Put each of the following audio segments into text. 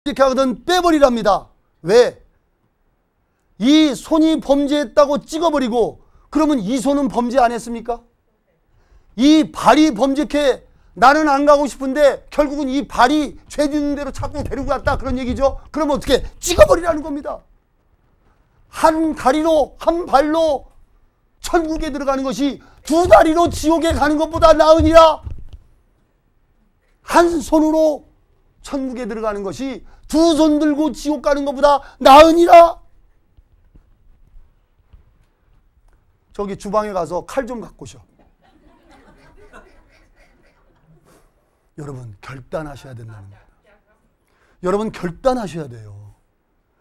이렇게 하거든 빼버리랍니다. 왜? 이 손이 범죄했다고 찍어버리고 그러면 이 손은 범죄 안 했습니까? 이 발이 범죄해 나는 안 가고 싶은데 결국은 이 발이 죄 짓는 대로 자꾸 데리고 갔다 그런 얘기죠. 그러면 어떻게 찍어버리라는 겁니다. 한 다리로 한 발로 천국에 들어가는 것이 두 다리로 지옥에 가는 것보다 나으니라. 한 손으로 천국에 들어가는 것이 두 손 들고 지옥 가는 것보다 나으니라. 저기 주방에 가서 칼 좀 갖고 오셔. 여러분 결단하셔야 된다는 거예요. 여러분 결단하셔야 돼요.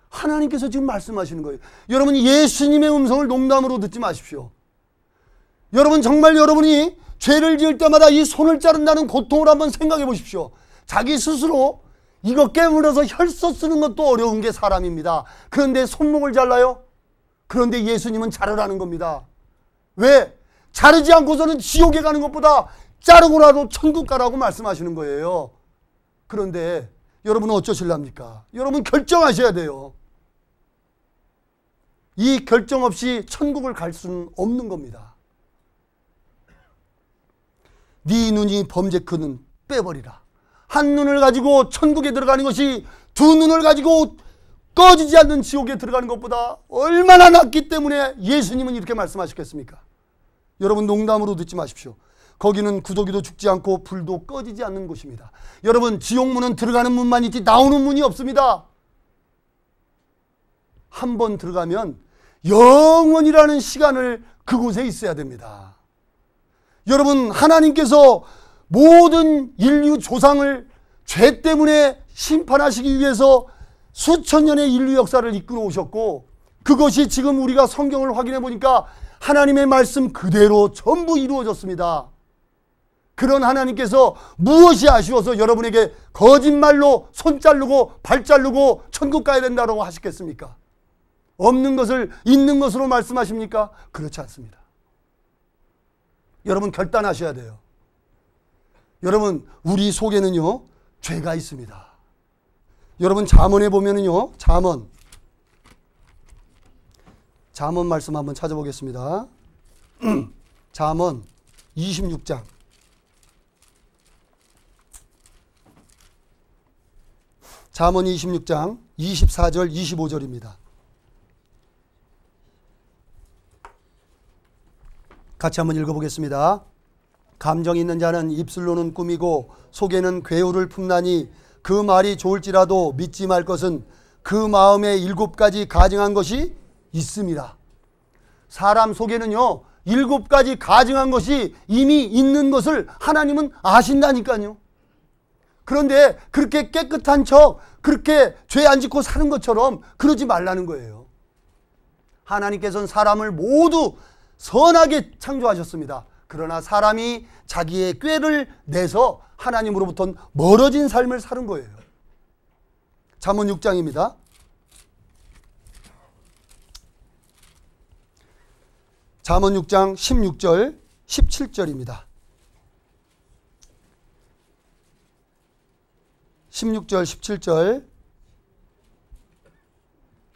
하나님께서 지금 말씀하시는 거예요. 여러분 예수님의 음성을 농담으로 듣지 마십시오. 여러분 정말 여러분이 죄를 지을 때마다 이 손을 자른다는 고통을 한번 생각해 보십시오. 자기 스스로 이거 깨물어서 혈서 쓰는 것도 어려운 게 사람입니다. 그런데 손목을 잘라요? 그런데 예수님은 자르라는 겁니다. 왜? 자르지 않고서는 지옥에 가는 것보다 자르고라도 천국 가라고 말씀하시는 거예요. 그런데 여러분은 어쩌실랍니까? 여러분 결정하셔야 돼요. 이 결정 없이 천국을 갈 수는 없는 겁니다. 네 눈이 범죄 그 눈 빼버리라. 한 눈을 가지고 천국에 들어가는 것이 두 눈을 가지고 꺼지지 않는 지옥에 들어가는 것보다 얼마나 낫기 때문에 예수님은 이렇게 말씀하셨겠습니까? 여러분 농담으로 듣지 마십시오. 거기는 구더기도 죽지 않고 불도 꺼지지 않는 곳입니다. 여러분 지옥문은 들어가는 문만 있지 나오는 문이 없습니다. 한 번 들어가면 영원이라는 시간을 그곳에 있어야 됩니다. 여러분 하나님께서 모든 인류 조상을 죄 때문에 심판하시기 위해서 수천 년의 인류 역사를 이끌어 오셨고 그것이 지금 우리가 성경을 확인해 보니까 하나님의 말씀 그대로 전부 이루어졌습니다. 그런 하나님께서 무엇이 아쉬워서 여러분에게 거짓말로 손 자르고 발 자르고 천국 가야 된다고 하시겠습니까? 없는 것을 있는 것으로 말씀하십니까? 그렇지 않습니다. 여러분 결단하셔야 돼요. 여러분 우리 속에는요 죄가 있습니다. 여러분 잠언에 보면은요 잠언 말씀 한번 찾아보겠습니다. 잠언 26장 잠언 26장 24절 25절입니다. 같이 한번 읽어보겠습니다. 감정 있는 자는 입술로는 꾸미고 속에는 괴우를 품나니 그 말이 좋을지라도 믿지 말 것은 그 마음에 7가지 가증한 것이 있습니다. 사람 속에는요 7가지 가증한 것이 이미 있는 것을 하나님은 아신다니까요. 그런데 그렇게 깨끗한 척 그렇게 죄 안 짓고 사는 것처럼 그러지 말라는 거예요. 하나님께서는 사람을 모두 선하게 창조하셨습니다. 그러나 사람이 자기의 꾀를 내서 하나님으로부터 멀어진 삶을 사는 거예요. 잠언 6장입니다. 잠언 6장 16절 17절입니다. 16절 17절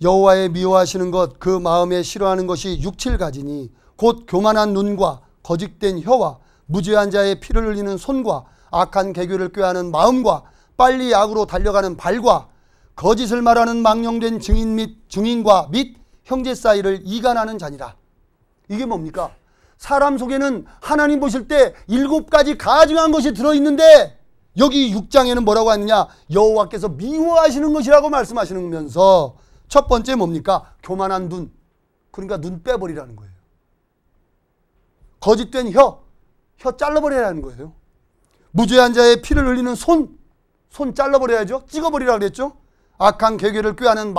여호와의 미워하시는 것 그 마음에 싫어하는 것이 6, 7가지니 곧 교만한 눈과 거짓된 혀와 무죄한 자의 피를 흘리는 손과 악한 개교를 꾀하는 마음과 빨리 악으로 달려가는 발과 거짓을 말하는 망령된 증인과 및 형제 사이를 이간하는 자니라. 이게 뭡니까? 사람 속에는 하나님 보실 때 7가지 가증한 것이 들어있는데 여기 6장에는 뭐라고 하느냐? 여호와께서 미워하시는 것이라고 말씀하시면서 첫 번째 뭡니까? 교만한 눈. 그러니까 눈 빼버리라는 거예요. 거짓된 혀 잘라버려야하는 거예요. 무죄한 자의 피를 흘리는 손 잘라버려야죠. 찍어버리라고 그랬죠. 악한 계교를 꾀하는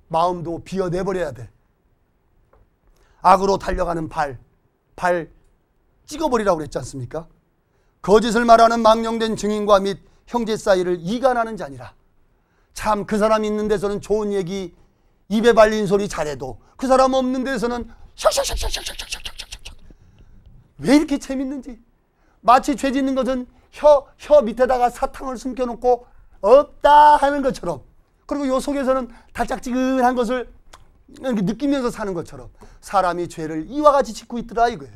마음도 비워내버려야 돼. 악으로 달려가는 발 찍어버리라고 그랬지 않습니까? 거짓을 말하는 망령된 증인과 및 형제 사이를 이간하는 자니라. 참 그 사람 있는 데서는 좋은 얘기 입에 발린 소리 잘해도 그 사람 없는 데서는 샥샥샥샥샥샥샥샥 왜 이렇게 재밌는지. 마치 죄 짓는 것은 혀 밑에다가 사탕을 숨겨놓고 없다 하는 것처럼, 그리고 요 속에서는 달짝지근한 것을 이렇게 느끼면서 사는 것처럼 사람이 죄를 이와 같이 짓고 있더라 이거예요.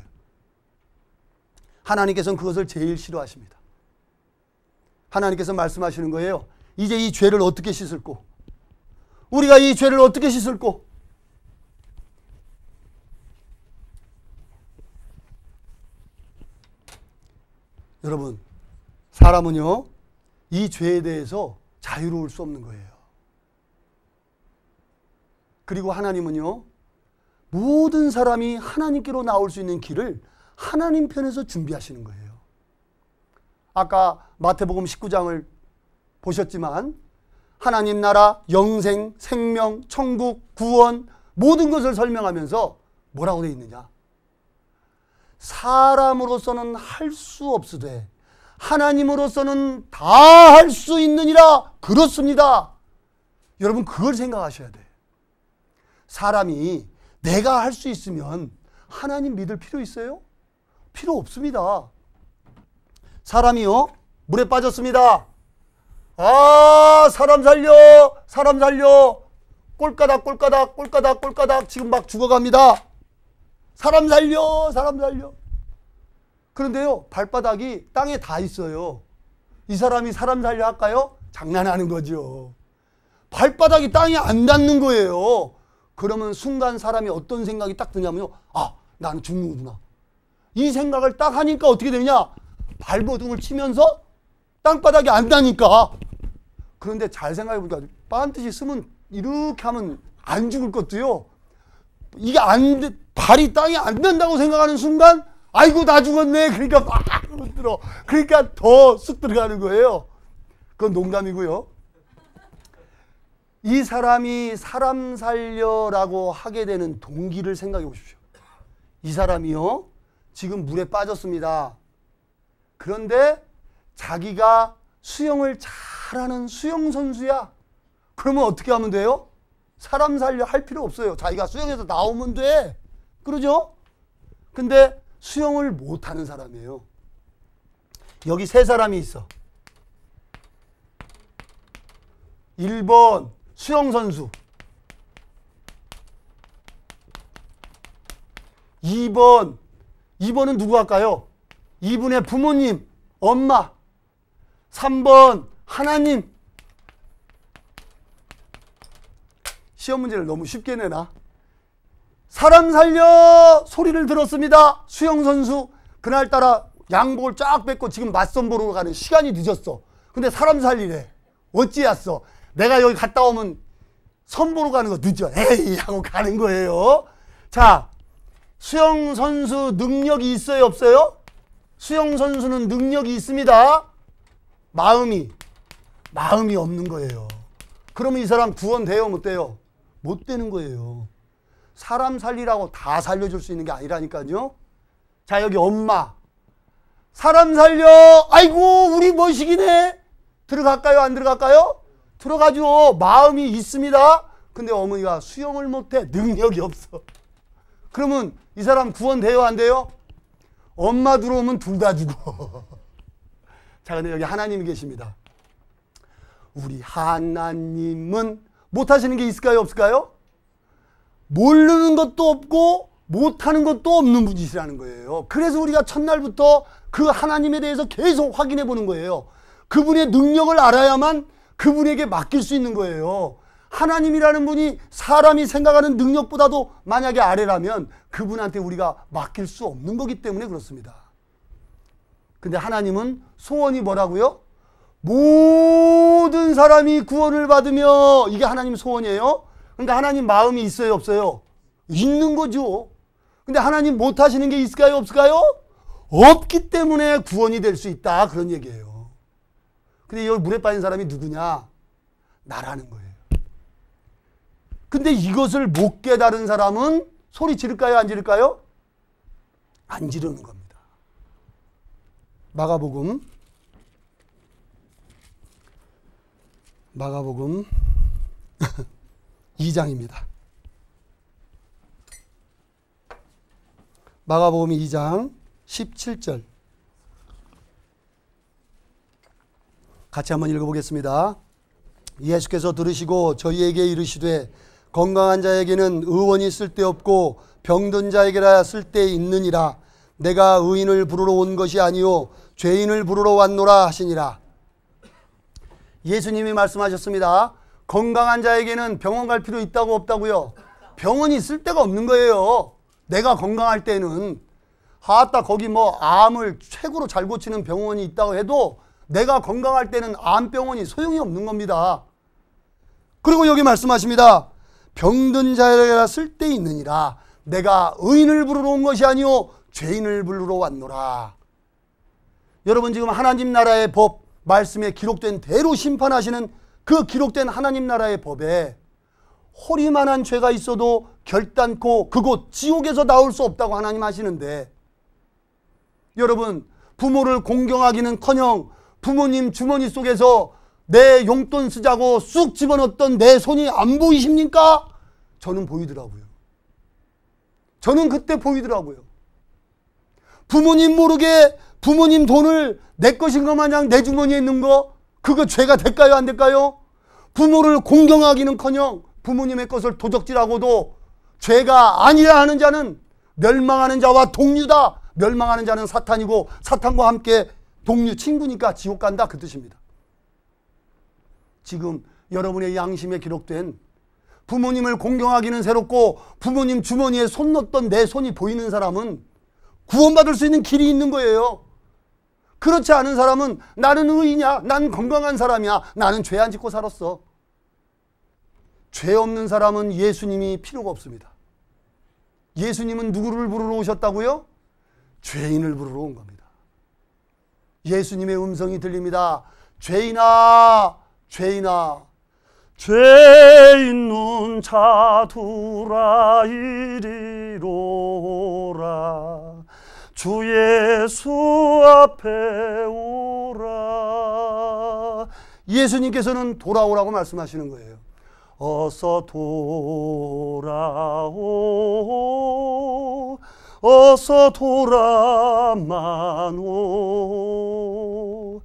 하나님께서는 그것을 제일 싫어하십니다. 하나님께서 말씀하시는 거예요. 이제 이 죄를 어떻게 씻을꼬? 우리가 이 죄를 어떻게 씻을꼬? 여러분, 사람은요, 이 죄에 대해서 자유로울 수 없는 거예요. 그리고 하나님은요, 모든 사람이 하나님께로 나올 수 있는 길을 하나님 편에서 준비하시는 거예요. 아까 마태복음 19장을 보셨지만 하나님 나라, 영생, 생명, 천국, 구원 모든 것을 설명하면서 뭐라고 되어 있느냐? 사람으로서는 할 수 없으되 하나님으로서는 다 할 수 있느니라. 그렇습니다. 여러분, 그걸 생각하셔야 돼. 사람이 내가 할 수 있으면 하나님 믿을 필요 있어요? 필요 없습니다. 사람이요, 물에 빠졌습니다. 아, 사람 살려, 사람 살려. 꼴까닥, 꼴까닥, 꼴까닥, 꼴까닥. 지금 막 죽어갑니다. 사람 살려, 사람 살려. 그런데요, 발바닥이 땅에 다 있어요. 이 사람이 사람 살려 할까요? 장난하는 거죠. 발바닥이 땅에 안 닿는 거예요. 그러면 순간 사람이 어떤 생각이 딱 드냐면요. 아, 나는 죽는구나. 이 생각을 딱 하니까 어떻게 되냐? 발버둥을 치면서 땅바닥이 안 닿으니까. 그런데 잘 생각해 보니까 반드시 쓰면 이렇게 하면 안 죽을 것도요. 이게 발이 땅에 안 닿는다고 생각하는 순간 아이고 나 죽었네. 그러니까 막 들어. 그러니까 더 쑥 들어가는 거예요. 그건 농담이고요. 이 사람이 사람 살려라고 하게 되는 동기를 생각해 보십시오. 이 사람이요, 지금 물에 빠졌습니다. 그런데 자기가 수영을 잘하는 수영선수야. 그러면 어떻게 하면 돼요? 사람 살려 할 필요 없어요. 자기가 수영해서 나오면 돼. 그러죠? 근데 수영을 못하는 사람이에요. 여기 세 사람이 있어. 1번 수영선수, 2번은 누구 할까요? 이분의 부모님, 엄마. 3번 하나님. 시험 문제를 너무 쉽게 내나? 사람 살려 소리를 들었습니다. 수영선수 그날따라 양복을 쫙 뺏고 지금 맞선 보러 가는 시간이 늦었어. 근데 사람 살리래. 어찌했어? 내가 여기 갔다 오면 선 보러 가는 거 늦어. 에이 하고 가는 거예요. 자, 수영선수 능력이 있어요 없어요? 수영선수는 능력이 있습니다. 마음이 없는 거예요. 그러면 이 사람 구원돼요 못 돼요? 못 되는 거예요. 사람 살리라고 다 살려줄 수 있는 게 아니라니까요. 자, 여기 엄마. 사람 살려. 아이고 우리 머시기네. 들어갈까요 안 들어갈까요? 들어가죠. 마음이 있습니다. 근데 어머니가 수영을 못해. 능력이 없어. 그러면 이 사람 구원돼요 안 돼요? 엄마 들어오면 둘 다 죽어. 자, 근데 여기 하나님이 계십니다. 우리 하나님은 못하시는 게 있을까요 없을까요? 모르는 것도 없고 못하는 것도 없는 분이시라는 거예요. 그래서 우리가 첫날부터 그 하나님에 대해서 계속 확인해 보는 거예요. 그분의 능력을 알아야만 그분에게 맡길 수 있는 거예요. 하나님이라는 분이 사람이 생각하는 능력보다도 만약에 아래라면 그분한테 우리가 맡길 수 없는 거기 때문에 그렇습니다. 근데 하나님은 소원이 뭐라고요? 모든 사람이 구원을 받으며, 이게 하나님 소원이에요. 그러니까 하나님 마음이 있어요 없어요? 있는 거죠. 근데 하나님 못하시는 게 있을까요 없을까요? 없기 때문에 구원이 될 수 있다, 그런 얘기예요. 근데 여기 물에 빠진 사람이 누구냐? 나라는 거예요. 근데 이것을 못 깨달은 사람은 소리 지를까요 안 지를까요? 안 지르는 겁니다. 마가복음 2장입니다. 마가복음 2장 17절. 같이 한번 읽어보겠습니다. 예수께서 들으시고 저희에게 이르시되 건강한 자에게는 의원이 쓸데없고 병든 자에게라 쓸데있느니라. 내가 의인을 부르러 온 것이 아니요 죄인을 부르러 왔노라 하시니라. 예수님이 말씀하셨습니다. 건강한 자에게는 병원 갈 필요 있다고 없다고요? 병원이 쓸 데가 없는 거예요. 내가 건강할 때는 하따 거기 뭐 암을 최고로 잘 고치는 병원이 있다고 해도 내가 건강할 때는 암병원이 소용이 없는 겁니다. 그리고 여기 말씀하십니다. 병든 자에게라 쓸데있느니라. 내가 의인을 부르러 온 것이 아니요 죄인을 부르러 왔노라. 여러분, 지금 하나님 나라의 법 말씀에 기록된 대로 심판하시는 그 기록된 하나님 나라의 법에 허리만한 죄가 있어도 결단코 그곳 지옥에서 나올 수 없다고 하나님 하시는데, 여러분, 부모를 공경하기는커녕 부모님 주머니 속에서 내 용돈 쓰자고 쑥 집어넣었던 내 손이 안 보이십니까? 저는 보이더라고요. 저는 그때 보이더라고요. 부모님 모르게 부모님 돈을 내 것인 것 마냥 내 주머니에 있는 거, 그거 죄가 될까요, 안 될까요? 부모를 공경하기는커녕 부모님의 것을 도적질하고도 죄가 아니라 하는 자는 멸망하는 자와 동류다. 멸망하는 자는 사탄이고 사탄과 함께 동류 친구니까 지옥 간다, 그 뜻입니다. 지금 여러분의 양심에 기록된 부모님을 공경하기는 새롭고 부모님 주머니에 손 넣었던 내 손이 보이는 사람은 구원받을 수 있는 길이 있는 거예요. 그렇지 않은 사람은 나는 의인이야, 난 건강한 사람이야, 나는 죄 안 짓고 살았어. 죄 없는 사람은 예수님이 필요가 없습니다. 예수님은 누구를 부르러 오셨다고요? 죄인을 부르러 온 겁니다. 예수님의 음성이 들립니다. 죄인아, 죄인아, 죄 있는 자두라 이리로 오라. 주 예수 앞에 오라. 예수님께서는 돌아오라고 말씀하시는 거예요. 어서 돌아오, 어서 돌아마노.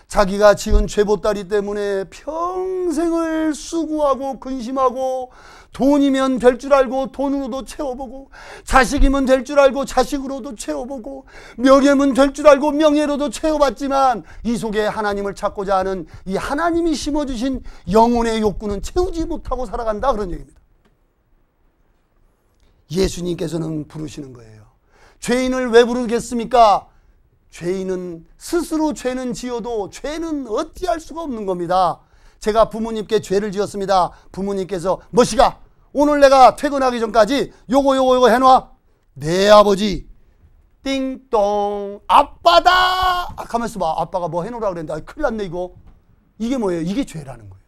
자기가 지은 죄보따리 때문에 평생을 수고하고 근심하고, 돈이면 될 줄 알고 돈으로도 채워보고, 자식이면 될 줄 알고 자식으로도 채워보고, 명예면 될 줄 알고 명예로도 채워봤지만 이 속에 하나님을 찾고자 하는 이 하나님이 심어주신 영혼의 욕구는 채우지 못하고 살아간다, 그런 얘기입니다. 예수님께서는 부르시는 거예요. 죄인을 왜 부르겠습니까? 죄인은 스스로 죄는 지어도 죄는 어찌할 수가 없는 겁니다. 제가 부모님께 죄를 지었습니다. 부모님께서 뭐시가 오늘 내가 퇴근하기 전까지 요거 해놔. 내 아버지 띵동 아빠다. 가만있어 봐. 아빠가 뭐 해놓으라 그랬는데 아, 큰일 났네 이거. 이게 뭐예요? 이게 죄라는 거예요.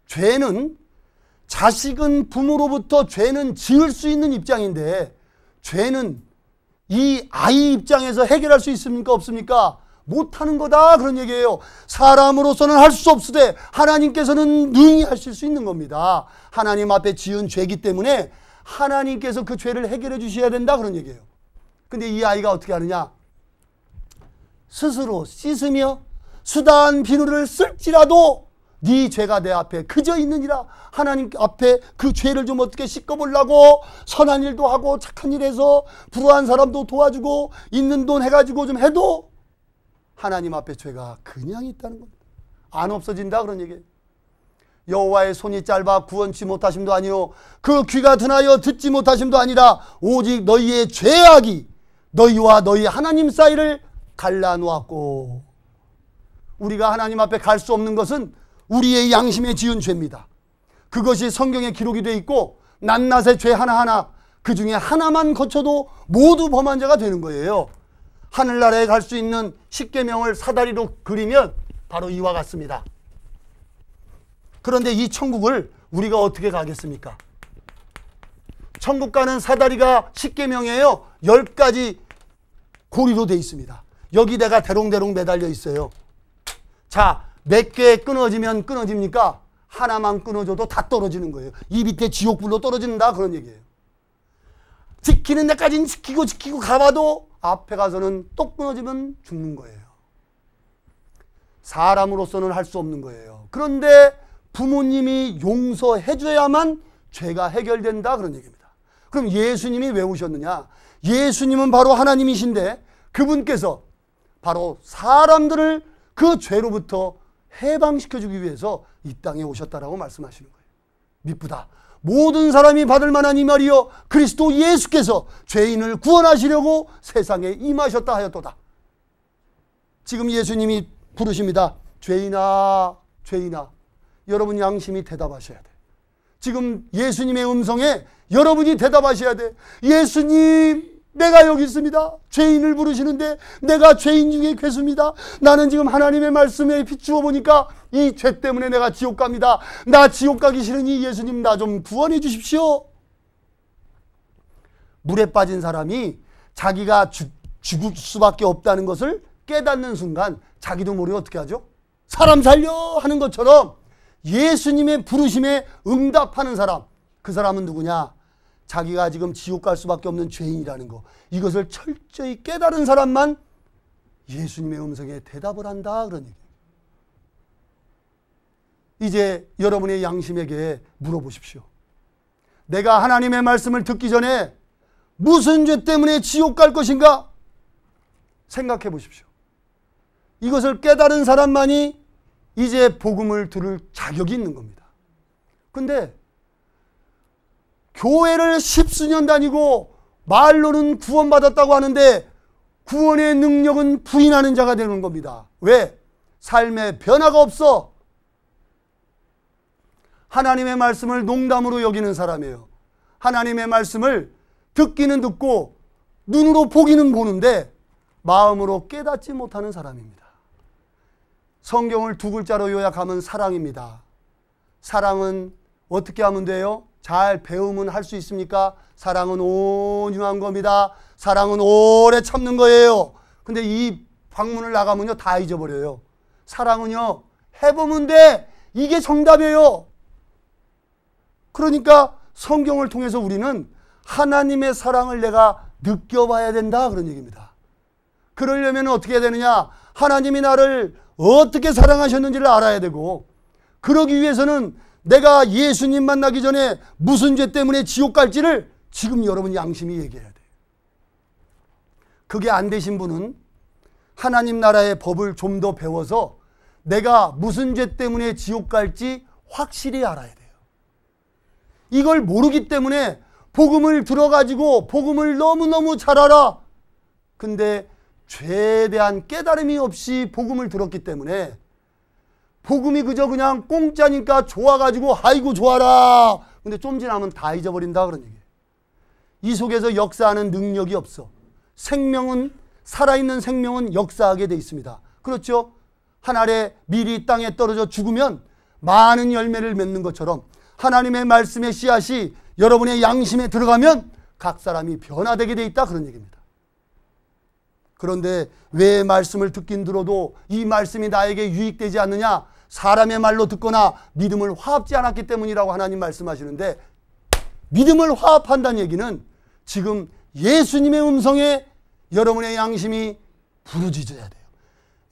죄는, 자식은 부모로부터 죄는 지을 수 있는 입장인데, 죄는 이 아이 입장에서 해결할 수 있습니까? 없습니까? 못하는 거다, 그런 얘기예요. 사람으로서는 할 수 없으되 하나님께서는 능히 하실 수 있는 겁니다. 하나님 앞에 지은 죄이기 때문에 하나님께서 그 죄를 해결해 주셔야 된다, 그런 얘기예요. 근데 이 아이가 어떻게 하느냐? 스스로 씻으며 수다한 비누를 쓸지라도 네 죄가 내 앞에 그저 있느니라. 하나님 앞에 그 죄를 좀 어떻게 씻어보려고 선한 일도 하고 착한 일 해서 불우한 사람도 도와주고 있는 돈 해가지고 좀 해도 하나님 앞에 죄가 그냥 있다는 겁니다. 안 없어진다, 그런 얘기예요. 여호와의 손이 짧아 구원치 못하심도 아니요 그 귀가 둔하여 듣지 못하심도 아니라 오직 너희의 죄악이 너희와 너희 하나님 사이를 갈라놓았고. 우리가 하나님 앞에 갈 수 없는 것은 우리의 양심에 지은 죄입니다. 그것이 성경에 기록이 되어 있고 낱낱의 죄 하나하나 그 중에 하나만 거쳐도 모두 범한 자가 되는 거예요. 하늘나라에 갈 수 있는 십계명을 사다리로 그리면 바로 이와 같습니다. 그런데 이 천국을 우리가 어떻게 가겠습니까? 천국 가는 사다리가 십계명이에요. 10가지 고리로 되어 있습니다. 여기다가 대롱대롱 매달려 있어요. 자, 몇 개 끊어지면 끊어집니까? 하나만 끊어줘도 다 떨어지는 거예요. 이 밑에 지옥불로 떨어진다, 그런 얘기예요. 지키는 데까지는 지키고 가봐도 앞에 가서는 또 끊어지면 죽는 거예요. 사람으로서는 할 수 없는 거예요. 그런데 부모님이 용서해 줘야만 죄가 해결된다, 그런 얘기입니다. 그럼 예수님이 왜 오셨느냐? 예수님은 바로 하나님이신데 그분께서 바로 사람들을 그 죄로부터 해방시켜주기 위해서 이 땅에 오셨다라고 말씀하시는 거예요. 미쁘다. 모든 사람이 받을 만한 이 말이여 그리스도 예수께서 죄인을 구원하시려고 세상에 임하셨다 하였도다. 지금 예수님이 부르십니다. 죄인아, 죄인아. 여러분 양심이 대답하셔야 돼. 지금 예수님의 음성에 여러분이 대답하셔야 돼. 예수님, 내가 여기 있습니다. 죄인을 부르시는데 내가 죄인 중에 괴수입니다. 나는 지금 하나님의 말씀에 비추어 보니까 이 죄 때문에 내가 지옥 갑니다. 나 지옥 가기 싫으니 예수님 나 좀 구원해 주십시오. 물에 빠진 사람이 자기가 죽을 수밖에 없다는 것을 깨닫는 순간 자기도 모르게 어떻게 하죠? 사람 살려 하는 것처럼 예수님의 부르심에 응답하는 사람, 그 사람은 누구냐? 자기가 지금 지옥 갈 수밖에 없는 죄인이라는 거, 이것을 철저히 깨달은 사람만 예수님의 음성에 대답을 한다, 그런 얘기예요. 이제 여러분의 양심에게 물어보십시오. 내가 하나님의 말씀을 듣기 전에 무슨 죄 때문에 지옥 갈 것인가 생각해 보십시오. 이것을 깨달은 사람만이 이제 복음을 들을 자격이 있는 겁니다. 근데 교회를 십수년 다니고 말로는 구원받았다고 하는데 구원의 능력은 부인하는 자가 되는 겁니다. 왜? 삶에 변화가 없어. 하나님의 말씀을 농담으로 여기는 사람이에요. 하나님의 말씀을 듣기는 듣고 눈으로 보기는 보는데 마음으로 깨닫지 못하는 사람입니다. 성경을 두 글자로 요약하면 사랑입니다. 사랑은 어떻게 하면 돼요? 잘 배우면 할 수 있습니까? 사랑은 온유한 겁니다. 사랑은 오래 참는 거예요. 근데 이 방문을 나가면요 다 잊어버려요. 사랑은요 해보면 돼. 이게 정답이에요. 그러니까 성경을 통해서 우리는 하나님의 사랑을 내가 느껴봐야 된다, 그런 얘기입니다. 그러려면 어떻게 해야 되느냐? 하나님이 나를 어떻게 사랑하셨는지를 알아야 되고, 그러기 위해서는 내가 예수님 만나기 전에 무슨 죄 때문에 지옥 갈지를 지금 여러분 양심이 얘기해야 돼요. 그게 안 되신 분은 하나님 나라의 법을 좀 더 배워서 내가 무슨 죄 때문에 지옥 갈지 확실히 알아야 돼요. 이걸 모르기 때문에 복음을 들어가지고 복음을 너무너무 잘 알아. 근데 죄에 대한 깨달음이 없이 복음을 들었기 때문에 복음이 그저 그냥 공짜니까 좋아가지고 아이고 좋아라. 근데 좀 지나면 다 잊어버린다, 그런 얘기예요. 이 속에서 역사하는 능력이 없어. 생명은, 살아있는 생명은 역사하게 돼 있습니다. 그렇죠? 한 알에 밀이 땅에 떨어져 죽으면 많은 열매를 맺는 것처럼 하나님의 말씀의 씨앗이 여러분의 양심에 들어가면 각 사람이 변화되게 돼 있다, 그런 얘기입니다. 그런데 왜 말씀을 듣긴 들어도 이 말씀이 나에게 유익되지 않느냐? 사람의 말로 듣거나 믿음을 화합지 않았기 때문이라고 하나님 말씀하시는데, 믿음을 화합한다는 얘기는 지금 예수님의 음성에 여러분의 양심이 부르짖어야 돼요.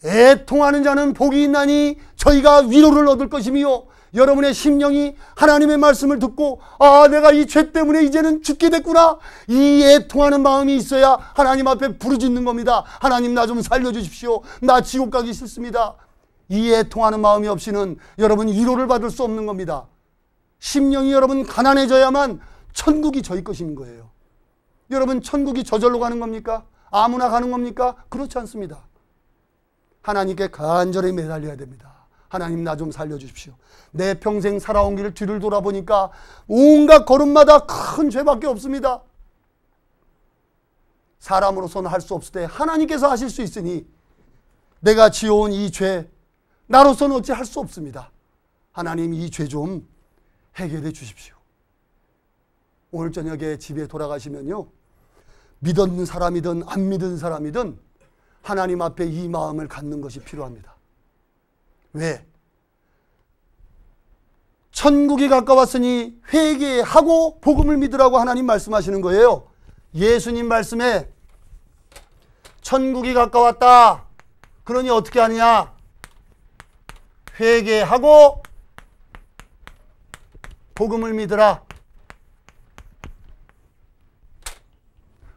애통하는 자는 복이 있나니 저희가 위로를 얻을 것이며, 여러분의 심령이 하나님의 말씀을 듣고 아, 내가 이 죄 때문에 이제는 죽게 됐구나, 이 애통하는 마음이 있어야 하나님 앞에 부르짖는 겁니다. 하나님 나 좀 살려주십시오. 나 지옥 가기 싫습니다. 이 애통하는 마음이 없이는 여러분 위로를 받을 수 없는 겁니다. 심령이 여러분 가난해져야만 천국이 저희 것인 거예요. 여러분 천국이 저절로 가는 겁니까? 아무나 가는 겁니까? 그렇지 않습니다. 하나님께 간절히 매달려야 됩니다. 하나님 나 좀 살려주십시오. 내 평생 살아온 길을 뒤를 돌아보니까 온갖 걸음마다 큰 죄밖에 없습니다. 사람으로서는 할 수 없을 때 하나님께서 하실 수 있으니 내가 지어온 이 죄 나로서는 어찌 할 수 없습니다. 하나님 이 죄 좀 해결해 주십시오. 오늘 저녁에 집에 돌아가시면요, 믿었는 사람이든 안 믿은 사람이든 하나님 앞에 이 마음을 갖는 것이 필요합니다. 왜? 천국이 가까웠으니 회개하고 복음을 믿으라고 하나님 말씀하시는 거예요. 예수님 말씀에 천국이 가까웠다. 그러니 어떻게 하느냐? 회개하고 복음을 믿으라.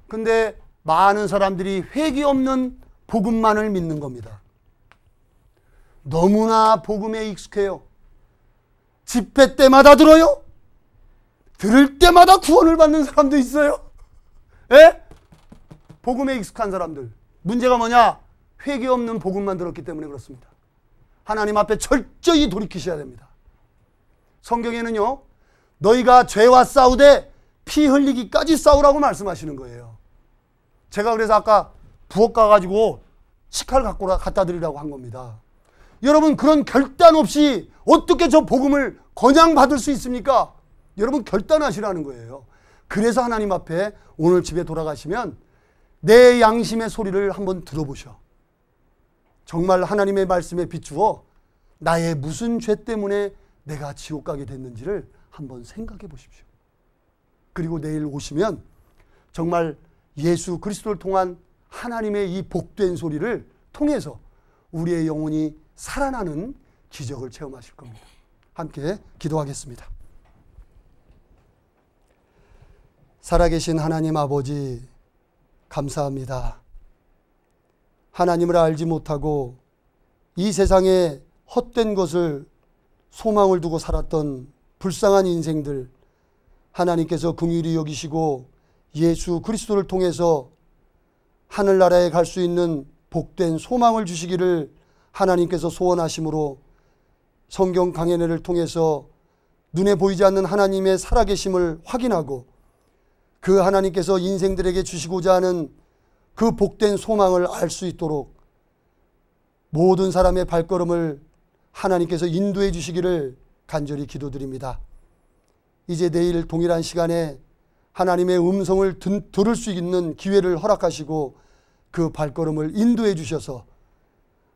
근데 많은 사람들이 회개 없는 복음만을 믿는 겁니다. 너무나 복음에 익숙해요. 집회 때마다 들어요. 들을 때마다 구원을 받는 사람도 있어요. 예? 복음에 익숙한 사람들. 문제가 뭐냐? 회개 없는 복음만 들었기 때문에 그렇습니다. 하나님 앞에 철저히 돌이키셔야 됩니다. 성경에는요, 너희가 죄와 싸우되 피 흘리기까지 싸우라고 말씀하시는 거예요. 제가 그래서 아까 부엌 가가지고 식칼 갖다 드리라고 한 겁니다. 여러분, 그런 결단 없이 어떻게 저 복음을 그냥 받을 수 있습니까? 여러분, 결단하시라는 거예요. 그래서 하나님 앞에 오늘 집에 돌아가시면 내 양심의 소리를 한번 들어보셔. 정말 하나님의 말씀에 비추어 나의 무슨 죄 때문에 내가 지옥 가게 됐는지를 한번 생각해 보십시오. 그리고 내일 오시면 정말 예수 그리스도를 통한 하나님의 이 복된 소리를 통해서 우리의 영혼이 살아나는 기적을 체험하실 겁니다. 함께 기도하겠습니다. 살아계신 하나님 아버지, 감사합니다. 하나님을 알지 못하고 이 세상에 헛된 것을 소망을 두고 살았던 불쌍한 인생들, 하나님께서 긍휼히 여기시고 예수 그리스도를 통해서 하늘나라에 갈 수 있는 복된 소망을 주시기를 하나님께서 소원하심으로 성경 강해내를 통해서 눈에 보이지 않는 하나님의 살아계심을 확인하고 그 하나님께서 인생들에게 주시고자 하는 그 복된 소망을 알 수 있도록 모든 사람의 발걸음을 하나님께서 인도해 주시기를 간절히 기도드립니다. 이제 내일 동일한 시간에 하나님의 음성을 들을 수 있는 기회를 허락하시고 그 발걸음을 인도해 주셔서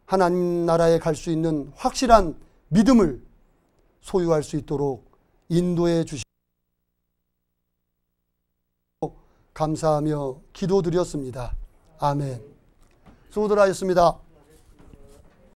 하나님 나라에 갈 수 있는 확실한 믿음을 소유할 수 있도록 인도해 주시고 감사하며 기도드렸습니다. 아멘. 수고들 하셨습니다.